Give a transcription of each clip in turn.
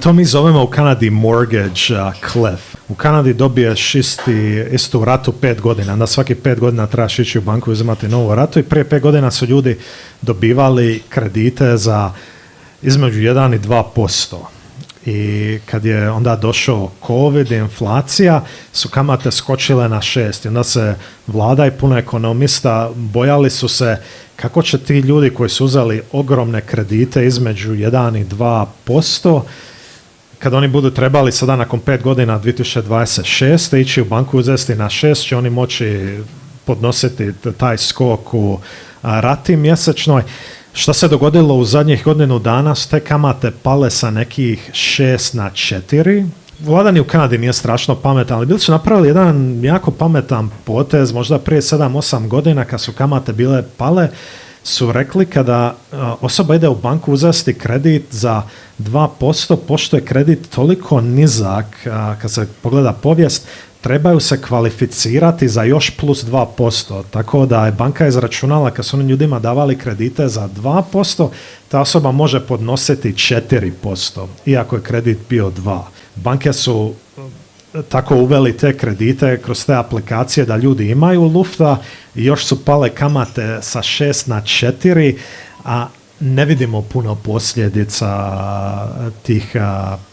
To mi zovemo u Kanadi mortgage cliff. U Kanadi dobiješ istu ratu 5 godina. Onda svaki 5 godina trebaš ići u banku i uzimati novu ratu i prije 5 godina su ljudi dobivali kredite za između 1 i 2%. I kad je onda došao COVID i inflacija, su kamate skočile na 6. I onda se vlada i puno ekonomista bojali su se kako će ti ljudi koji su uzeli ogromne kredite između 1 i 2%, kad oni budu trebali sada nakon 5 godina 2026. ići u banku uzesti na 6, će oni moći podnositi taj skok u rati mjesečnoj. Što se dogodilo u zadnjih godinu dana, su te kamate pale sa nekih 6 na 4. Vlada ni u Kanadi nije strašno pametan, ali bili su napravili jedan jako pametan potez, možda prije 7-8 godina kad su kamate bile pale, su rekli kada osoba ide u banku uzesti kredit za 2%, pošto je kredit toliko nizak, kad se pogleda povijest, trebaju se kvalificirati za još plus 2%. Tako da je banka izračunala kad su oni ljudima davali kredite za 2%, ta osoba može podnositi 4%, iako je kredit bio 2%. Banke su tako uveli te kredite kroz te aplikacije da ljudi imaju lufta i još su pale kamate sa 6 na 4, a ne vidimo puno posljedica tih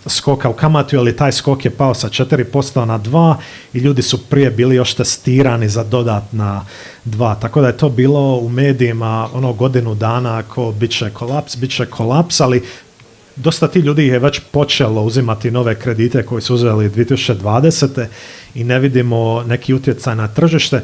skoka u kamatu, ali taj skok je pao sa 4% na 2 i ljudi su prije bili još testirani za dodatna 2. Tako da je to bilo u medijima godinu dana ako bit će kolaps, ali dosta ti ljudi je već počelo uzimati nove kredite koji su uzeli 2020. i ne vidimo neki utjecaj na tržište.